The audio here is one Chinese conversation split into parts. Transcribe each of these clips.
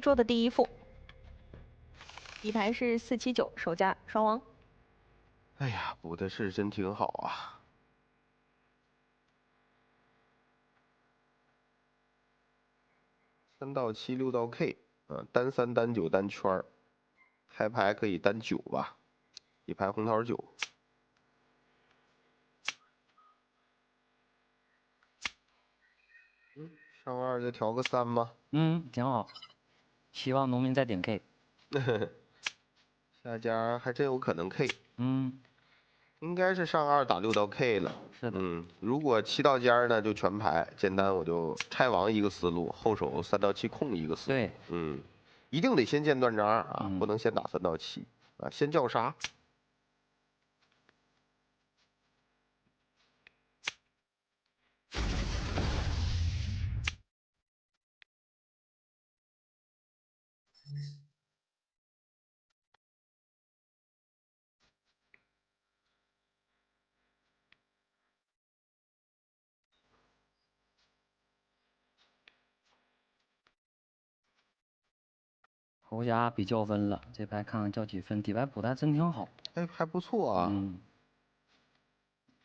桌的第一副。底牌是479，手加双王。哎呀，补的是真挺好啊。3到7，6到 K，单3单9单圈儿，开牌可以单9吧，底牌红桃9。上2再调个3吧。挺好。希望农民再顶 K。下家还真有可能 K。应该是上2打6到 K 了。是的。如果7到尖呢，就全牌，简单我就拆王一个思路，后手3到7空一个思路。对。一定得先见断章啊，不能先打3到7啊，先叫杀。侯家比较分了，这牌看看叫几分？底牌补的还真挺好。哎，还不错啊。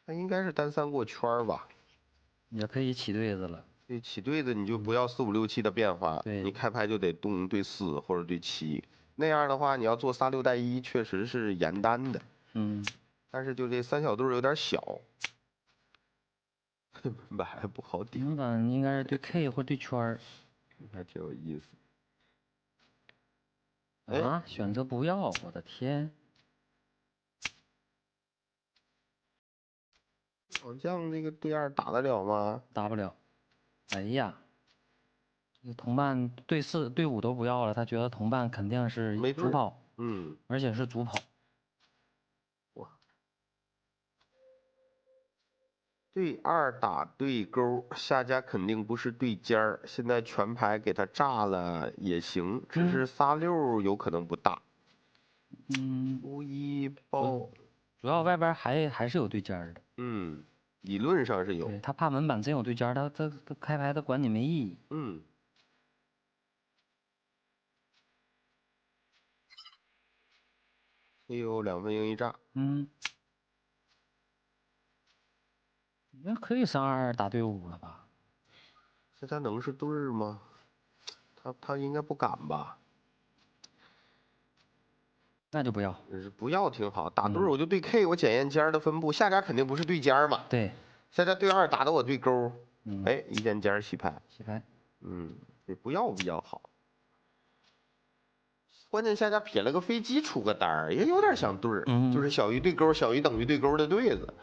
他应该是单3过圈吧。也可以起对子了。对，起对子你就不要4、5、6、7的变化，对，你开牌就得动对4或者对7，那样的话你要做仨6带1，确实是严单的。但是就这3小对有点小，门板还不好顶。门板应该是对 K 或对圈儿，还挺有意思。啊，选择不要，我的天！老将这个对2打得了吗？打不了。哎呀，同伴对4、对5都不要了，他觉得同伴肯定是主跑，而且是主跑。哇！对2打对勾，下家肯定不是对尖儿，现在全牌给他炸了也行，只是仨6有可能不大。无一爆。主要外边还是有对尖儿的。理论上是有。对，他怕门板真有对尖儿，他开牌他管你没意义。也有2分赢1炸。那可以上2打对5了吧？这他能是对吗？他应该不敢吧？那就不要。不要挺好，打对我就对 K，我检验尖的分布，下家肯定不是对尖嘛。对。下家对2打的我对勾，哎，一见尖洗牌。洗牌。这不要比较好。关键下家撇了个飞机出个单儿，也有点像对儿，就是小于对勾，小于等于对勾的对子。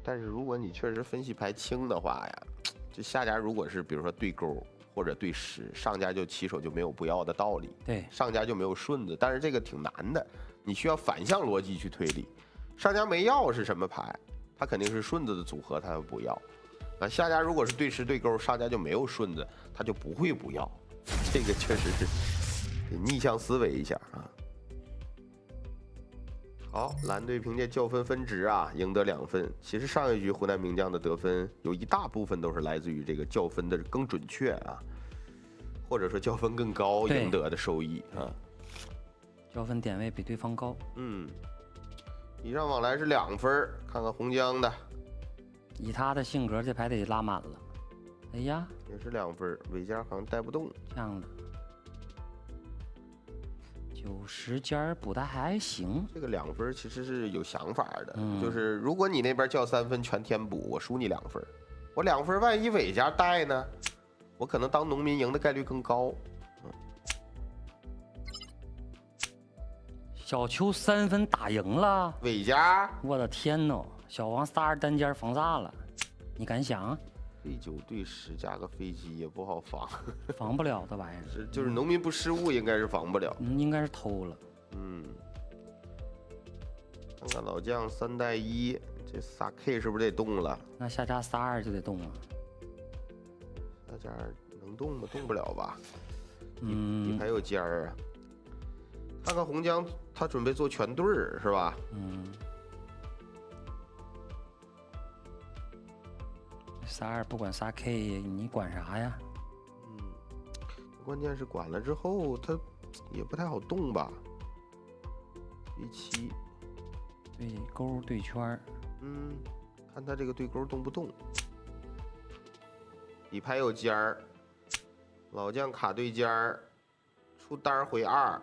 但是如果你确实分析牌轻的话呀，这下家如果是比如说对勾或者对10，上家就起手就没有不要的道理。对，上家就没有顺子，但是这个挺难的，你需要反向逻辑去推理。上家没要是什么牌？他肯定是顺子的组合，他不要。下家如果是对10对勾，上家就没有顺子，他就不会不要。这个确实是得逆向思维一下啊。好，蓝队凭借较分分值啊，赢得2分。其实上一局湖南名将的得分有一大部分都是来自于这个较分的更准确啊，或者说较分更高赢得的收益啊。较分点位比对方高。礼让往来是2分，看看红江的。以他的性格，这牌得拉满了。哎呀，也是2分，尾家好像带不动。这样的。90尖补的还行。这个2分其实是有想法的，就是如果你那边较3分全填补，我输你2分，我2分万一尾家带呢，我可能当农民赢的概率更高。小邱3分打赢了，尾家，我的天呐！小王32单尖防炸了，你敢想？飞9对10加个飞机也不好防，防不了这玩意儿。就是农民不失误，应该是防不了。应该是偷了。看看老将3带1，这仨 K 是不是得动了？那下家32就得动了。下家能动吗？动不了吧？底牌有尖儿啊。看看红江，他准备做全对儿是吧？32不管仨 K，你管啥呀？关键是管了之后，他也不太好动吧？对7，对勾对圈儿。看他这个对勾动不动。底牌有尖儿，老将卡对尖儿，出单回2。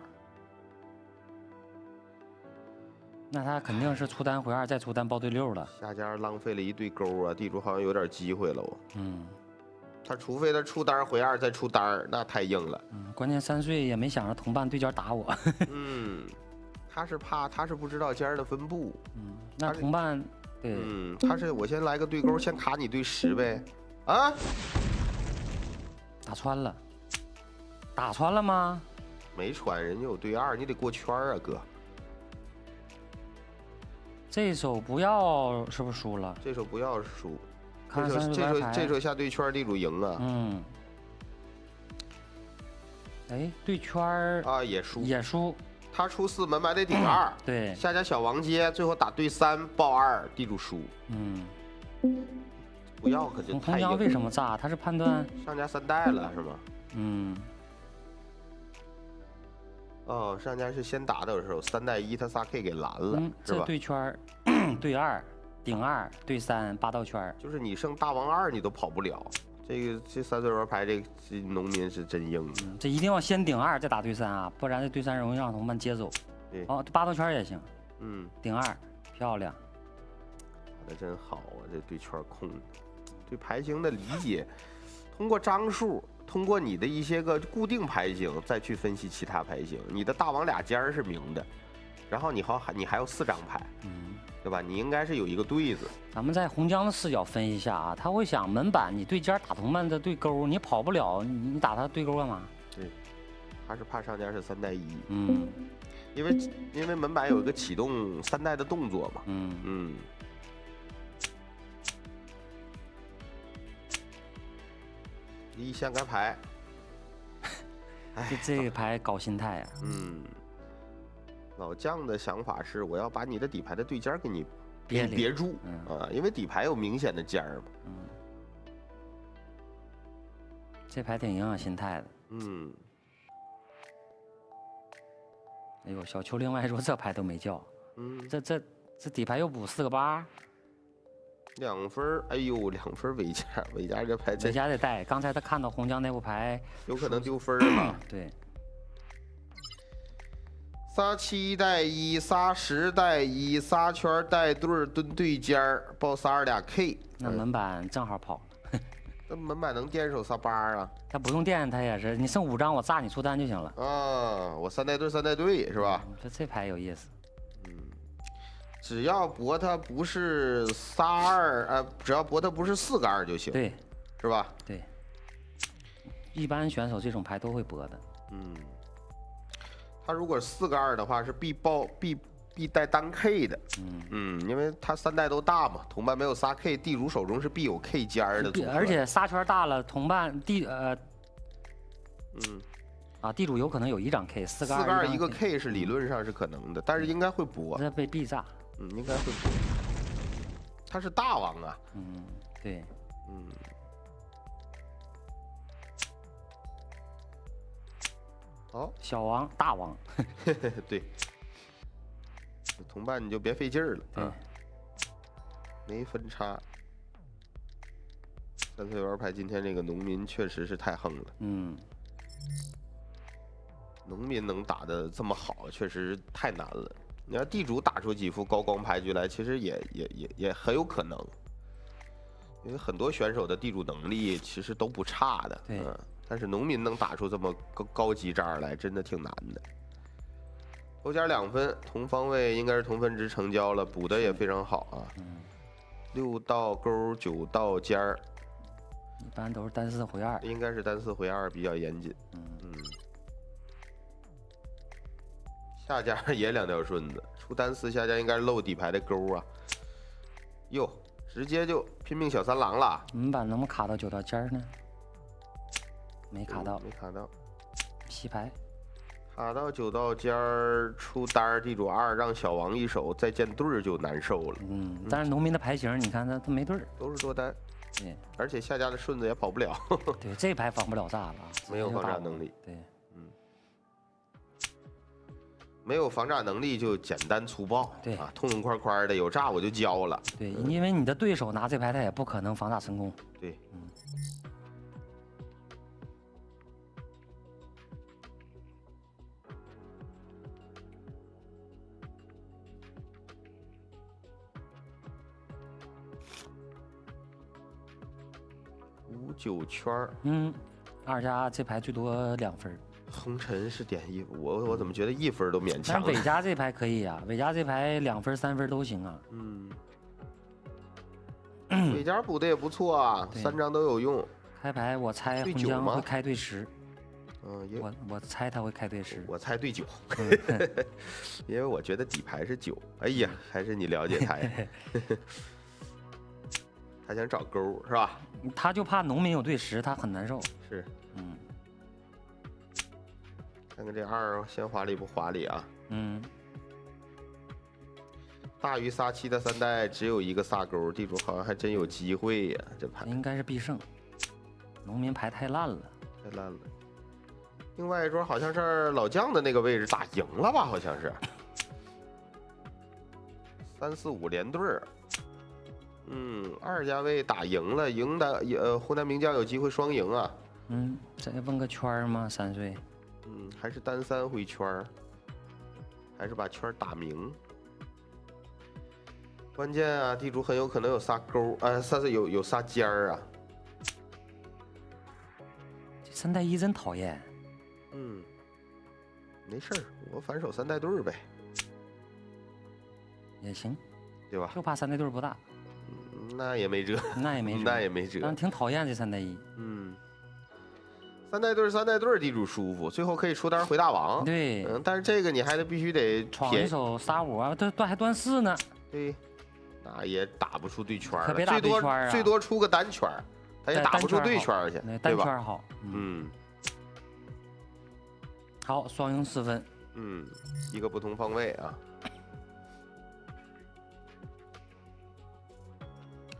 那他肯定是出单回2，再出单报对6了。下家浪费了一对勾啊，地主好像有点机会了哦。他除非他出单回2再出单，那太硬了。关键3岁也没想着同伴对尖打我。他是怕，他是不知道尖儿的分布。那同伴对，他是我先来个对勾，先卡你对10呗。啊，打穿了，打穿了吗？没穿，人家有对2，你得过圈啊，哥。这手不要是不是输了？这手不要输，看这手下对圈，地主赢啊。哎，对圈啊也输，也输。他出4，门牌得顶2。对，下家小王接，最后打对3报2，地主输。不要可就太硬。红将为什么炸？他是判断上家3代了是吗？哦，上家是先打的时候3代1，他仨 K 给拦了，是吧？这对圈对2，顶2，对3，8道圈。就是你剩大王2，你都跑不了。这3岁玩牌，这农民是真硬。这一定要先顶2，再打对3啊，不然这对3容易让同伴接走。对，哦，8道圈也行。顶2，漂亮。打得真好啊，这对圈控。对牌型的理解，通过张数，通过你的一些个固定牌型，再去分析其他牌型。你的大王俩尖儿是明的，然后你还有4张牌，对吧？你应该是有一个对子。咱们在红将的视角分析一下啊，他会想门板你对尖打同伴的对勾，你跑不了，你打他对勾干嘛？对，他是怕上家是3代1。因为门板有一个启动3代的动作嘛。一掀开牌，这个牌搞心态啊。老将的想法是，我要把你的底牌的对尖给你别住啊，因为底牌有明显的尖儿嘛。这牌挺影响心态的。哎呦，小邱另外说这牌都没叫。这底牌又补4个8。2分，哎呦，2分尾家这牌尾家得带。刚才他看到红将那副牌，有可能丢分了。对，仨7带1，仨10带1，仨圈带对蹲对尖儿，报3 2俩 K。那门板正好跑了。那门板能垫手仨8啊？他不用垫，他也是，你剩5张，我炸你出单就行了。我3带对3带对是吧？这牌有意思。只要博他不是仨2，只要博他不是4个2就行。对，是吧？对。一般选手这种牌都会博的。他如果4个2的话，是必带单 K 的。因为他3代都大嘛，同伴没有仨 K， 地主手中是必有 K 尖儿的。而且仨圈大了，同伴地主有可能有1张 K，4个2一个 K 是理论上是可能的，但是应该会博。这被必炸。应该会博。他是大王啊。对。好，小王大王。对。同伴你就别费劲儿了啊。没分差。3岁玩牌今天这个农民确实是太横了。农民能打得这么好，确实太难了。你要地主打出几副高光牌局来，其实也很有可能，因为很多选手的地主能力其实都不差的。但是农民能打出这么高级招来，真的挺难的。头尖2分，同方位应该是同分值成交了，补的也非常好啊。6道勾9道尖儿，一般都是单4回2，应该是单4回2比较严谨。下家也2条顺子，出单4下家应该是漏底牌的勾啊。哟，直接就拼命小3郎了。门板能不能卡到9道尖呢？没卡到，没卡到。洗牌。卡到9道尖儿，出单地主2，让小王一手，再见对儿就难受了。但是农民的牌型，你看他没对儿，都是多单。对，而且下家的顺子也跑不了。对，这牌防不了炸了，没有防炸能力。对，没有防炸能力就简单粗暴。对啊，痛痛快快的，有炸我就交了。对，因为你的对手拿这牌，他也不可能防炸成功。对，5、9圈。二家这牌最多2分。红尘是点1，我怎么觉得1分都勉强了？但是伟家这牌可以呀，伟家这牌2分、3分都行啊。伟家补的也不错啊，3张都有用。开牌我猜混江会开对10。我猜他会开对10。我猜对9，因为我觉得底牌是9。哎呀，还是你了解他呀。他想找勾是吧？他就怕农民有对10，他很难受。是，看看这2先华丽不华丽啊？大于撒7的3代只有1个撒勾，地主好像还真有机会呀。这牌应该是必胜，农民牌太烂了，太烂了。另外一桌好像是老将的那个位置打赢了吧？好像是3、4、5连对儿。2家位打赢了，赢的湖南名将有机会双赢啊。再问个圈吗？3岁。还是单3回圈，还是把圈打明。关键啊，地主很有可能有撒勾，有撒尖儿啊。这3代1真讨厌。没事儿，我反手3代对呗。也行，对吧？就怕3代对不大。那也没辙，那也没辙，那也没辙。但挺讨厌这3代1。3代对，地主舒服，最后可以出单回大王。对，但是这个你还必须得闯一手撒5啊，还断4呢。对，那也打不出对圈了，别打对圈啊，最多出个单圈，他也打不出对圈去，单圈好。好，双赢4分。一个不同方位啊。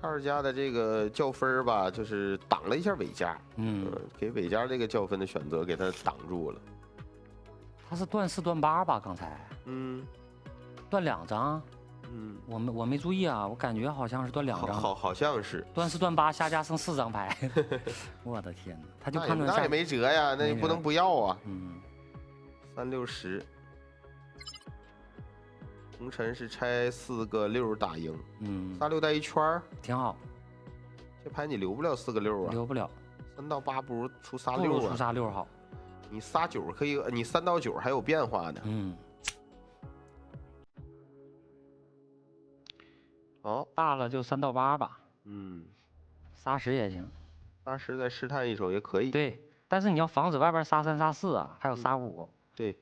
2家的这个较分吧，就是挡了一下伟家，给伟家这个较分的选择给他挡住了。他是断4断8吧？刚才，断2张，我没注意啊，我感觉好像是断2张，好像是断4断8，下家剩4张牌。我的天哪，他就判断那也没辙呀，那也不能不要啊。3、6、10。红尘是拆4个6打赢，撒6带1圈挺好。这牌你留不了4个6啊，留不了。3到8不如出撒6啊，不如出撒6好。你撒9可以，你3到9还有变化呢。好，大了就3到8吧。撒10也行，撒10再试探一手也可以。对，但是你要防止外边撒3撒4啊，还有撒5。对。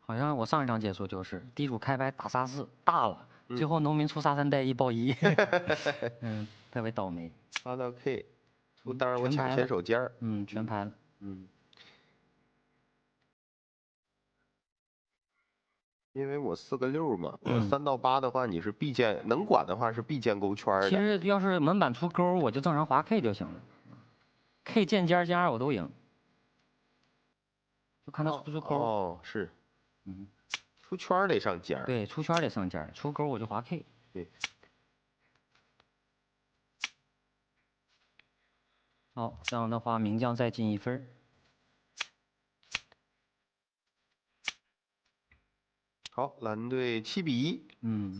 好像我上一场解说就是地主开牌打撒4大了，最后农民出撒3带1爆1，特别倒霉。发到 K， 出单我抢先手尖儿，全拍了，因为我4个6嘛，我3到8的话你是必见，能管的话是必见勾圈的。其实要是门板出勾，我就正常滑 K 就行了，K 见尖尖我都赢，就看他出不出勾。哦，是。出圈得上尖儿。对，出圈得上尖儿，出勾我就滑 K。对。好，这样的话名将再进1分。好，蓝队7比1。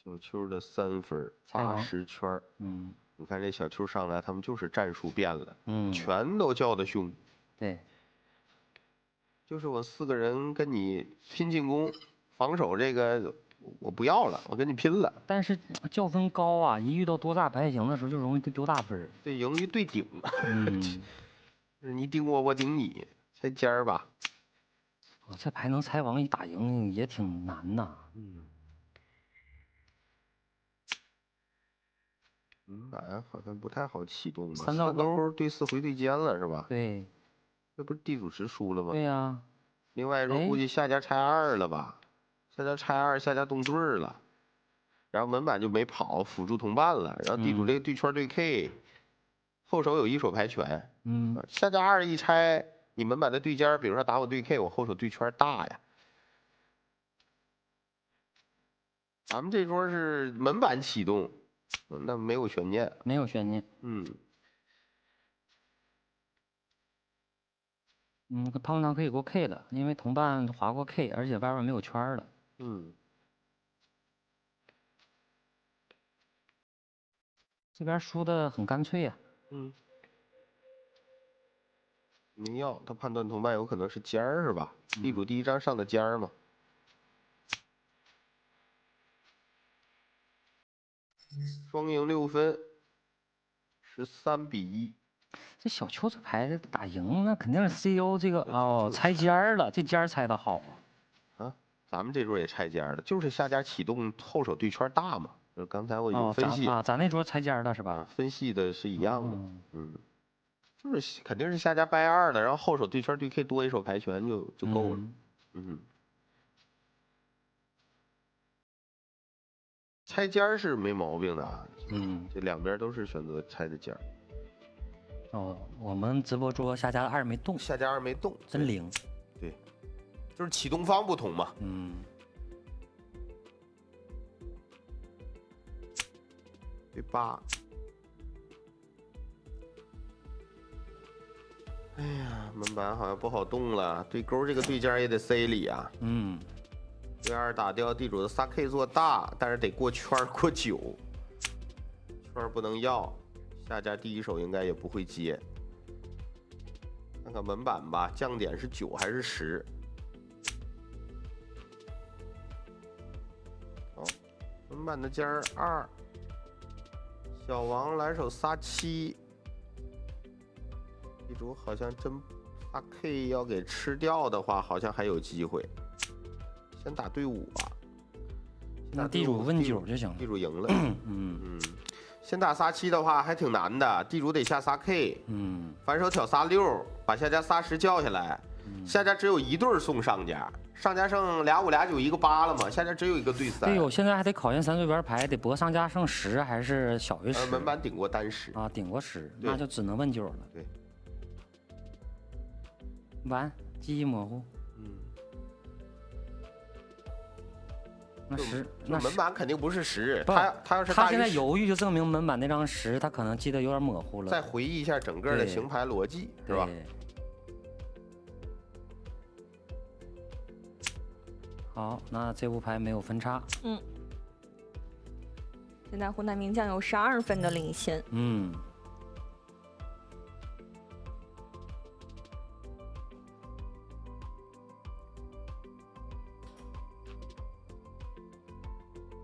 小邱的3分，80圈。你看这小邱上来，他们就是战术变了，全都叫的凶。对，就是我4个人跟你拼进攻，防守这个我不要了，我跟你拼了。但是较分高啊，一遇到多大牌型的时候就容易丢大分。对，容易对顶。你顶我，我顶你，拆尖儿吧。这牌能拆王一打赢也挺难呐。门板好像不太好启动吧？三道沟对4回对尖了是吧？对，这不是地主池输了吗？对呀。另外一说估计下家拆2了吧？下家拆2，下家动对了，然后门板就没跑，辅助同伴了，然后地主这个对圈对 K，后手有一手牌权。下家2一拆，你门板的对尖，比如说打我对 K，我后手对圈大呀。咱们这桌是门板启动，那没有悬念，没有悬念。胖糖可以过 K 了，因为同伴划过 K， 而且外边没有圈了。这边输的很干脆呀。没要，他判断同伴有可能是尖儿是吧？地主第一张上的尖儿嘛。双赢6分，13-1。这小球这牌打赢，那肯定是 CEO 这个拆尖了，这尖拆的好啊。咱们这桌也拆尖了，就是下家启动后手对圈大嘛。刚才我有分析咱那桌拆尖了是吧？分析的是一样的。就是肯定是下家掰2的，然后后手对圈对 K 多一手牌权就够了。拆尖是没毛病的。这两边都是选择拆的尖。我们直播桌下家2没动，下家2没动，真灵。对，就是启动方不同嘛。对8。哎呀，门板好像不好动了，对勾这个对尖也得塞里啊。对2打掉，地主的3K 做大，但是得过圈过9，圈不能要。下家第一手应该也不会接。看看门板吧，降点是9还是10？好，门板的尖2，小王来手撒7。地主好像真8K 要给吃掉的话，好像还有机会。先打对5吧。那地主问9就行了。地主赢了。先打撒7的话还挺难的，地主得下撒K。反手挑撒6，把下家撒10叫下来。下家只有1对送上家，上家剩俩5俩9一个8了嘛，下家只有一个对3。哎呦，现在还得考验3对边牌，得博上家剩10还是小于10？门板顶过单10啊，顶过10，那就只能问9了。对。完，记忆模糊。那10，那门板肯定不是10。他要是他现在犹豫，就证明门板那张10，他可能记得有点模糊了。再回忆一下整个的行牌逻辑，是吧？好，那这副牌没有分差。现在湖南名将有12分的领先。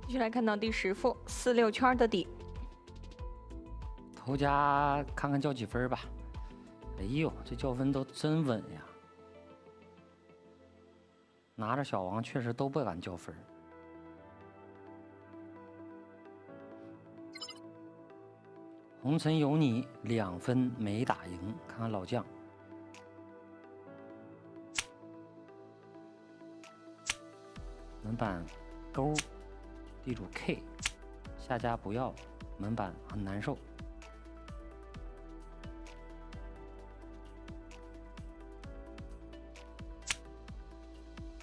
继续来看到第10副4、6圈的底，头家看看叫几分吧。哎呦，这叫分都真稳呀！拿着小王确实都不敢叫分。红尘有你2分没打赢，看看老将。门板勾。地主 K， 下家不要，门板很难受。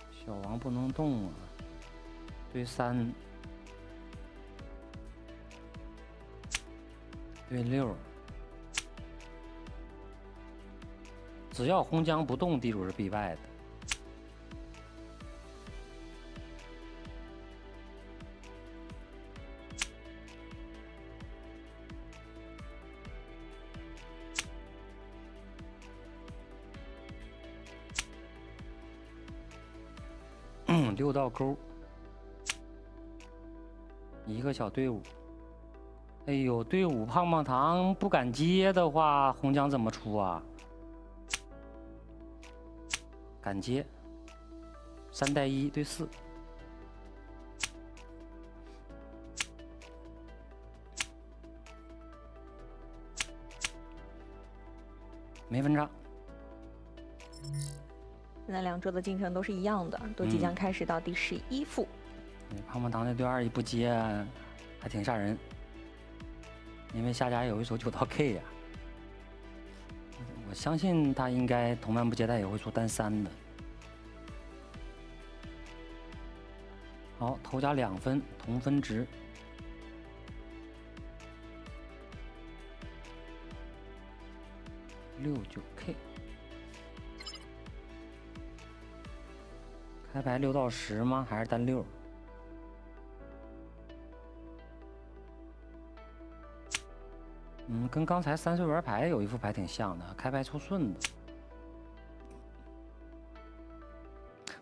小王不能动啊，对3，对6，只要红将不动，地主是必败的。6道勾，一个小队伍。哎呦，队伍胖胖糖不敢接的话，红将怎么出啊？敢接，3带1对4。没分差。现在两桌的进程都是一样的，都即将开始到第11副。棒棒糖那对2一不接，还挺吓人。因为下家有一手9道 K 呀，我相信他应该同伴不接，他也会出单3的。好，头家2分，同分值。69K， 开牌6到10吗？还是单6？跟刚才3岁玩牌有一副牌挺像的，开牌出顺子，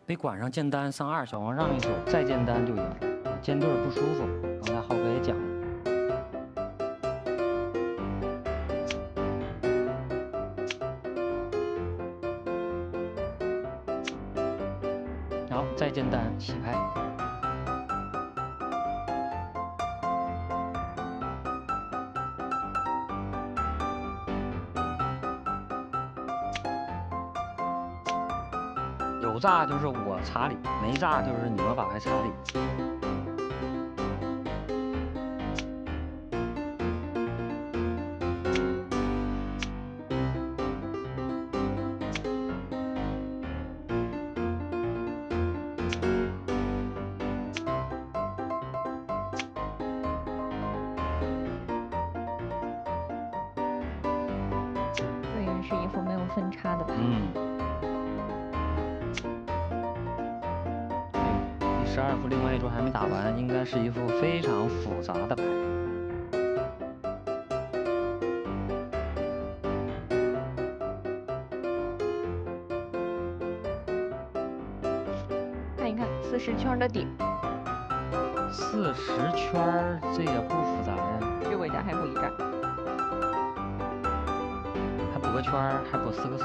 被管上见单上2，小王让一手，再见单就赢，见对不舒服。刚才浩哥也讲了。然后再见单洗牌。有炸就是我查理，没炸就是你们把牌查理。这也是一副没有分差的牌。12副另外一桌还没打完，应该是一副非常复杂的牌。看一看40圈的底，40圈这也不复杂呀。6位家还补一战，还补个圈，还补4个4。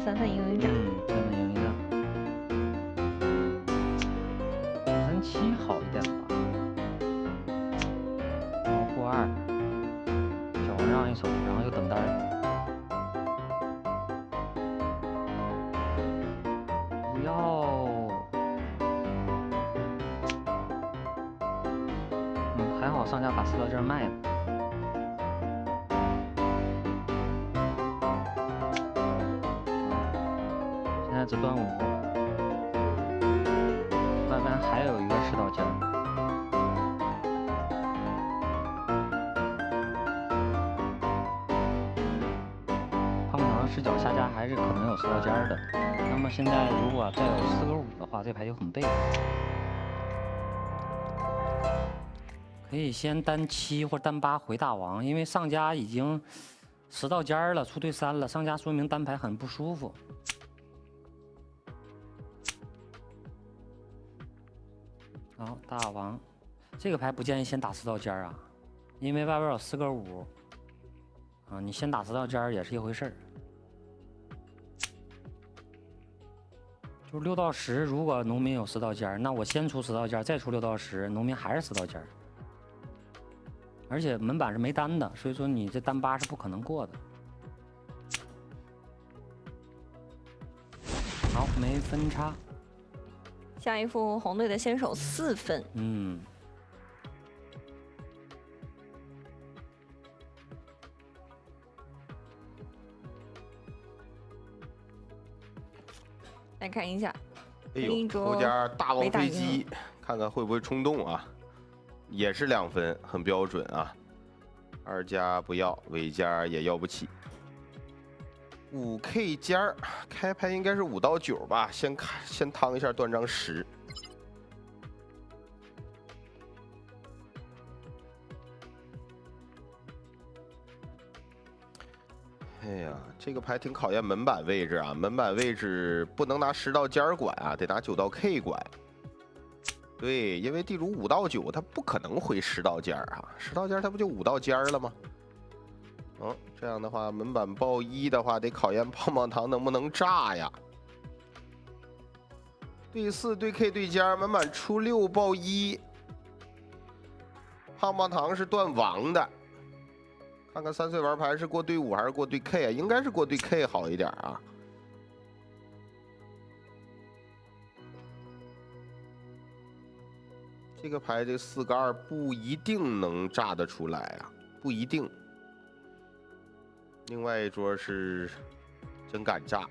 3分赢一战，3分赢一战。37好一点吧。然后过2，小王让一手，然后又等单。不要。还好上家把4道件卖了。现在只端5，外边还有一个10道件。胖糖视角下家还是可能有10道件的。那么现在如果再有4个5的话，这牌就很背。可以先单7或单8回大王，因为上家已经10道件了，出对3了，上家说明单牌很不舒服。好，大王，这个牌不建议先打10道件啊，因为外边有4个5啊，你先打10道件也是一回事儿。就是6到10，如果农民有10道件，那我先出10道件，再出6到10，农民还是10道件。而且门板是没单的，所以说你这单8是不可能过的。好，没分差。下一副红队的先手4分。来看一下，哎呦，头家大王飞机，看看会不会冲动啊？也是2分，很标准啊。2家不要，尾家也要不起。5K 尖儿，开牌应该是5到9吧，先趟一下断章10。哎呀，这个牌挺考验门板位置啊，门板位置不能拿10道尖儿管啊，得拿9道 K 管。对，因为地主5到9，他不可能回10道尖儿啊，10道尖儿他不就5道尖儿了吗？这样的话，门板爆1的话，得考验棒棒糖能不能炸呀。对4对 K 对尖，满满出6爆1。棒棒糖是断王的，看看3岁玩牌是过对5还是过对 K 啊？应该是过对 K 好一点啊。这个牌这个4个2不一定能炸得出来啊，不一定。另外一桌是真敢炸，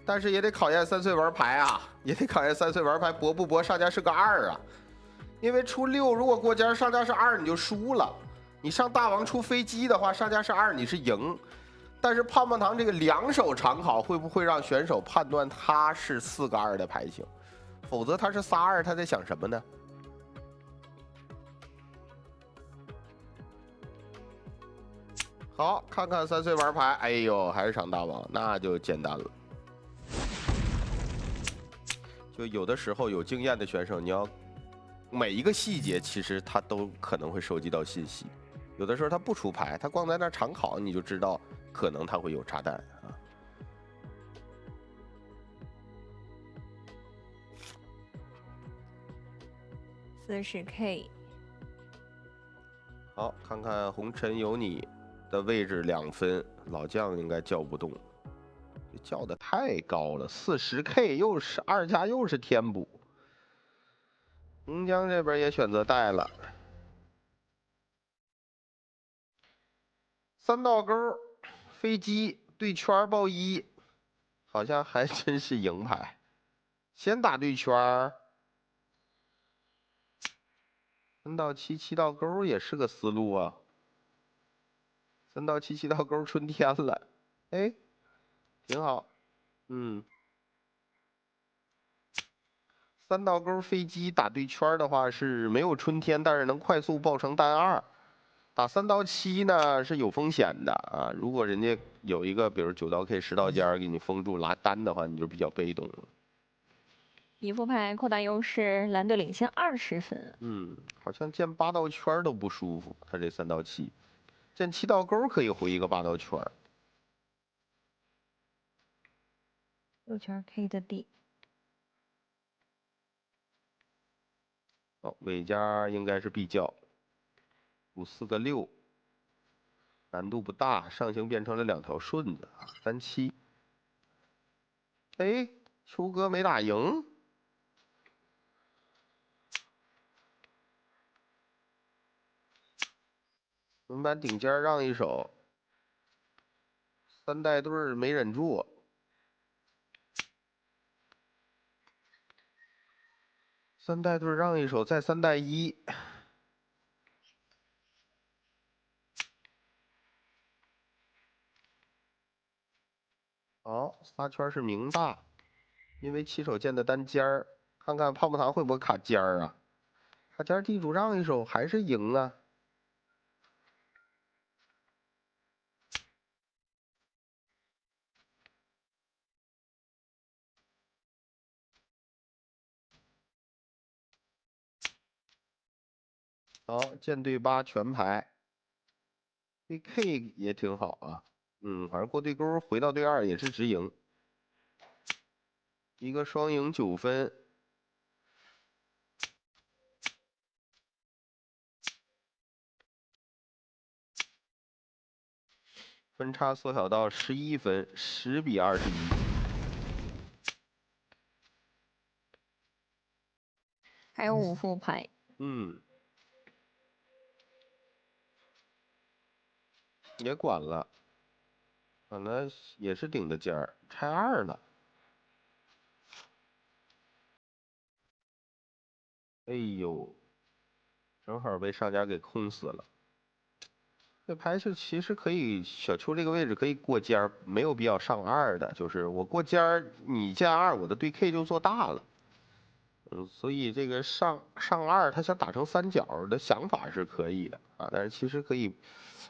但是也得考验3岁玩牌啊，也得考验3岁玩牌搏不搏，上家是个2啊。因为出6如果过尖上家是2你就输了，你上大王出飞机的话上家是2你是赢。但是胖胖糖这个2手长考会不会让选手判断他是4个2的牌型？否则他是仨2，他在想什么呢？好，看看3岁玩牌，哎呦，还是上大王，那就简单了。就有的时候有经验的选手，你要每一个细节其实他都可能会收集到信息。有的时候他不出牌，他光在那长考，你就知道可能他会有炸弹啊。40 K。好，看看红尘有你的位置2分，老将应该叫不动，叫的太高了。40 K 又是2家又是天补，红江这边也选择带了。3道钩，飞机对圈爆1，好像还真是赢牌。先打对圈，3到7 7道钩也是个思路啊。3到7 7道钩春天了，哎，挺好。3道钩飞机打对圈的话是没有春天，但是能快速爆成单2。打3到7呢是有风险的啊，如果人家有一个比如9道 K 10道尖给你封住拿单的话，你就比较被动了。一副牌扩大优势，蓝队领先20分。好像见8道圈都不舒服，他这3到7，见7道钩可以回一个8道圈。6圈 K 的 D。哦，尾家应该是必叫，5 4个6，难度不大，上行变成了2条顺子，3 7。哎，秋哥没打赢。我们把顶尖让一手，3带队没忍住。3带队让一手，再3带1。好，仨圈是明大，因为起手见的单尖儿，看看胖胖糖会不会卡尖儿啊？卡尖儿地主让一手还是赢啊？好，见对8全牌，对 K 也挺好啊。反正过对勾回到对2也是直赢，一个双赢9分。分差缩小到11分，10比21。还有5副牌。也管了，本来也是顶的尖儿，拆2了。哎呦，正好被上家给控死了。这牌是其实可以，小邱这个位置可以过尖儿，没有必要上2的。就是我过尖儿，你见2，我的对 K 就做大了。所以这个上2，他想打成3角的想法是可以的啊，但是其实可以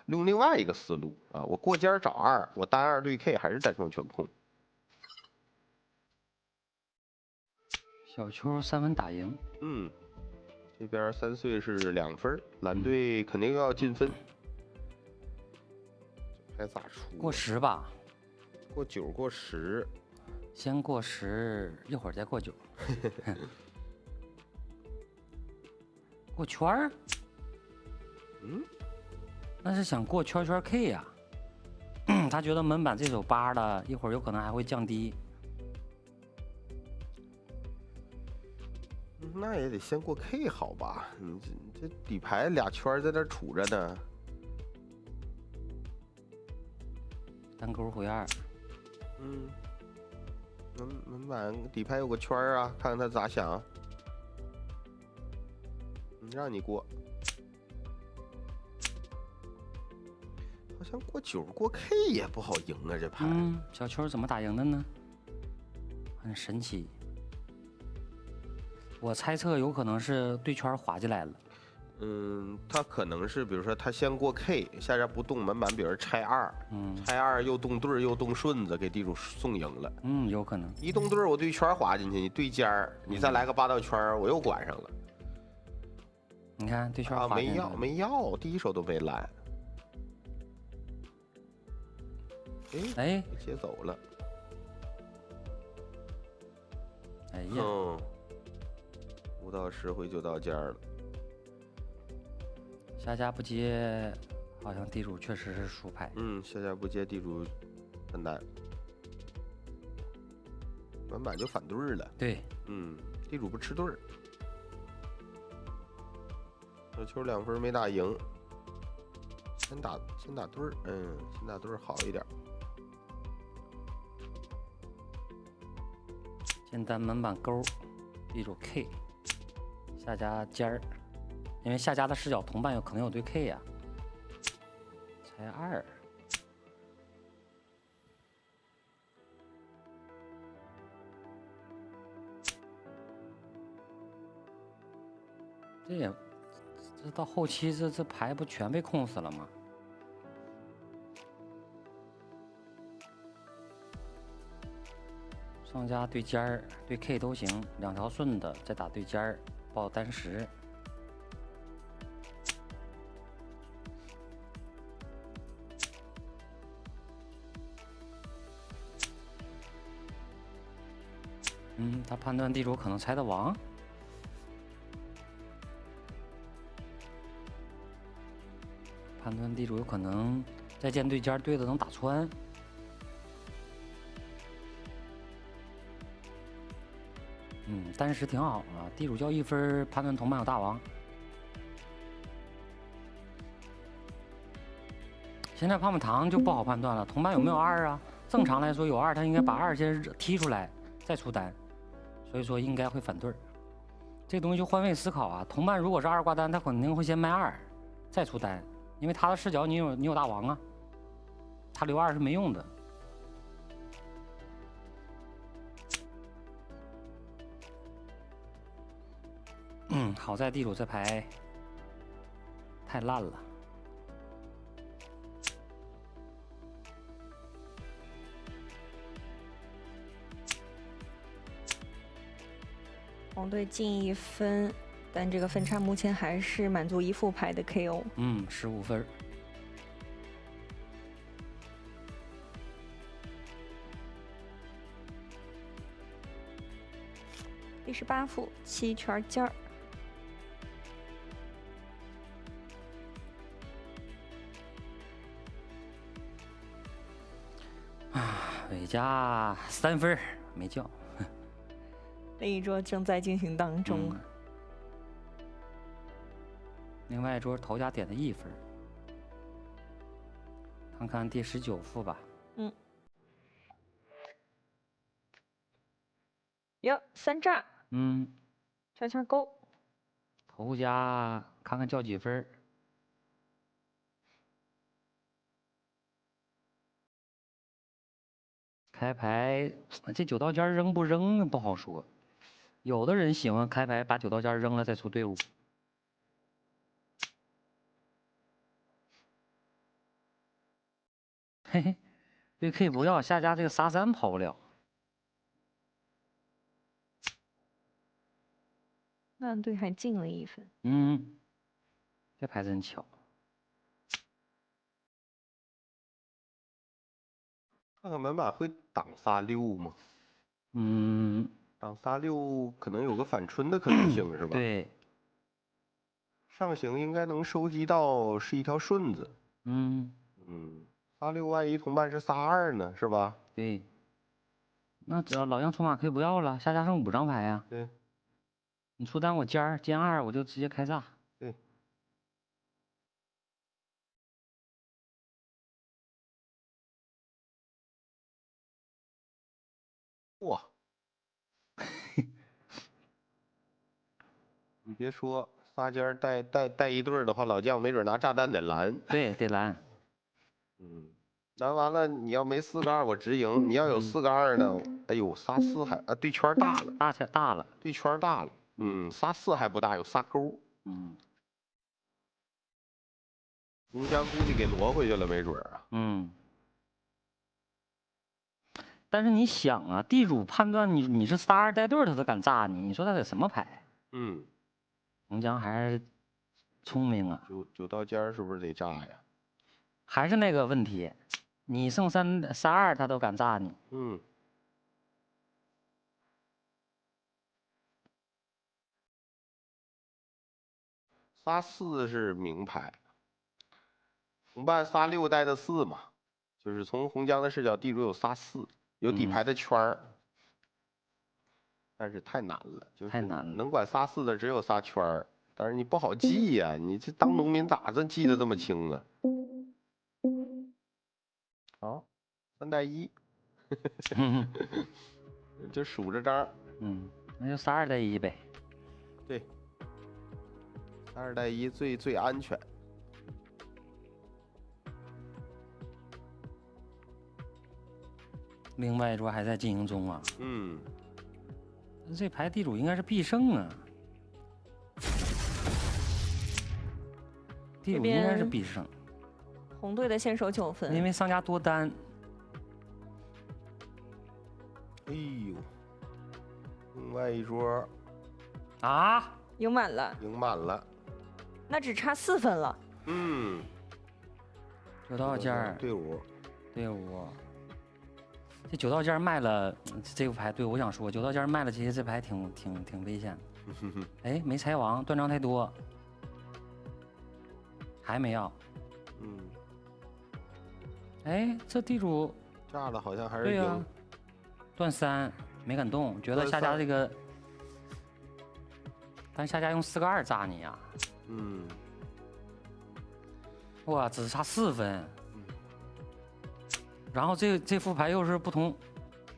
用另外一个思路啊，我过尖儿找2，我单2对 K 还是单双全控。小邱3分打赢。这边3岁是2分，蓝队肯定要进分。还咋出？过10吧。过9过10。先过10，一会儿再过9。过圈儿，嗯，那是想过圈圈 K 呀、他觉得门板这手8的，一会儿有可能还会降低。那也得先过 K 好吧？你这底牌俩圈在那杵着呢。单勾回2，嗯，门板底牌有个圈啊，看看他咋想。让你过，好像过9过 K 也不好赢啊，这牌。小球怎么打赢的呢？很神奇。我猜测有可能是对圈滑进来了。他可能是比如说他先过 K， 下家不动门板，比如拆2，拆2又动对又动顺子，给地主送赢了。有可能。一动对我对圈滑进去，你对尖儿，你再来个8道圈，我又管上了。你看对圈滑没要，第一手都没拦。哎，接走了。哎呀5到10回9道尖了。下家不接，好像地主确实是输牌。下家不接地主很难，门板就反对了。对，地主不吃对儿。小球2分没打赢，先打对儿，先打对儿好一点。简单门板勾，地主 K， 下家尖儿，因为下家的视角同伴有可能有对 K 呀、才2。这到后期这牌不全被控死了吗？上家对尖儿对 K 都行，2条顺的再打对尖儿，报单10。他判断地主可能拆的王。判断地主有可能再见对尖对的能打穿。单10挺好啊，地主交1分，判断同伴有大王。现在泡泡糖就不好判断了，同伴有没有2啊？正常来说有2，他应该把2先踢出来，再出单，所以说应该会反对。这东西就换位思考啊，同伴如果是2挂单，他肯定会先卖2，再出单，因为他的视角你有大王啊，他留2是没用的。好在地主这牌太烂了。黄队进1分，但这个分差目前还是满足1副牌的 KO。15分。第18副7圈尖儿。尾家3分没叫。另一桌正在进行当中。另外一桌头家点的1分，看看第19副吧。哟，3炸。圈圈勾。头家看看叫几分。开牌这9道尖扔不扔不好说，有的人喜欢开牌把9道尖扔了再出队伍。嘿嘿，对 K 不要，下家这个杀3跑不了。烂队还进了1分。这牌真巧。看看门板会挡3-6吗？挡仨6可能有个反春的可能性是吧？。对，上行应该能收集到是一条顺子。嗯，仨6万一同伴是仨2呢，是吧？对。那只要老杨出马可以不要了，下家剩5张牌呀。对。你出单我尖2，我就直接开炸。对。哇！你别说，仨尖带一对儿的话，老将没准拿炸弹得拦。对，得拦。拦完了，你要没4个2，我直赢；你要有4个2呢，哎呦，仨4还对圈大了，大了，对圈大了。仨4还不大，有仨勾。红将估计给挪回去了，没准啊。但是你想啊，地主判断你是仨2带对儿，他都敢炸你，你说他得什么牌？红将还是聪明啊。9道尖是不是得炸呀？还是那个问题，你剩仨2，他都敢炸你。仨4是明牌，同伴仨6带的4嘛，就是从红将的视角，地主有仨4，有底牌的圈儿。但是太难了，就是太难了，能管仨4的只有仨圈儿，但是你不好记呀，你这当农民咋这记得这么清啊？好，3带1，就数着张。那就仨2带1呗。对，2带1最安全。另外一桌还在进行中啊。这牌地主应该是必胜啊。地主应该是必胜。红队的先手9分，因为商家多单。哎呦，另外一桌啊，赢满了，赢满了，那只差4分了。9道尖儿，队伍。这9道尖儿卖了，这副牌对我想说，9道尖儿卖了，其实这牌挺危险的。哎，没财王，断章太多，还没要。哎，这地主炸了，好像还是赢。对呀，断3没敢动，觉得下家这个，但下家用4个2炸你呀。哇，只差4分。然后这副牌又是不同。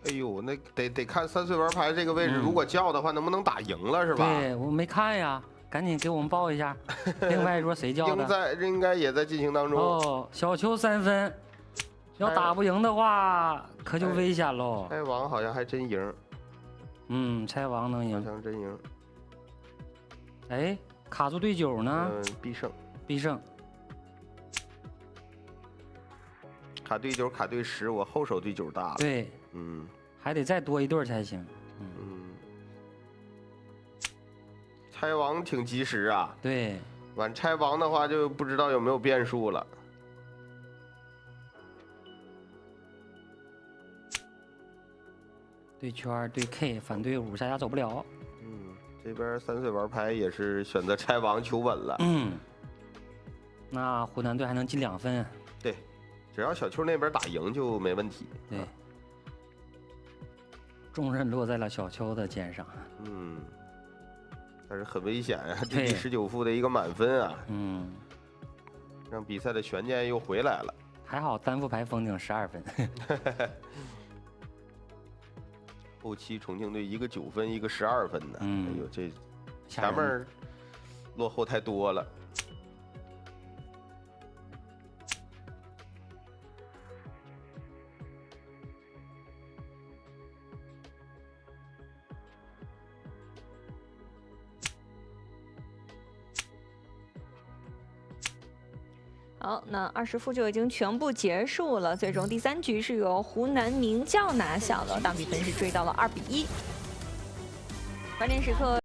哎呦，那得看3岁玩牌这个位置，如果叫的话，能不能打赢了是吧？对，我没看呀，赶紧给我们报一下。另外一桌谁叫的？应该也在进行当中。哦，小球3分，要打不赢的话，可就危险喽。拆王好像还真赢。拆王能赢，好像真赢。哎，卡住对9呢？必胜。必胜。卡对9，卡对10，我后手对9大了。对，还得再多一对才行。拆王挺及时啊。对，晚拆王的话就不知道有没有变数了。对圈对 K 反对5，下家走不了。这边3岁玩牌也是选择拆王求稳了。那湖南队还能进2分。对，只要小邱那边打赢就没问题。对，重任落在了小邱的肩上。但是很危险啊，这第19副的一个满分啊。让比赛的悬念又回来了。还好单副牌封顶12分。后期重庆队一个9分，一个12分的。哎呦，这前面落后太多了。好，那20副就已经全部结束了。最终第3局是由湖南名将拿下了，当比分是追到了2比1。关键时刻。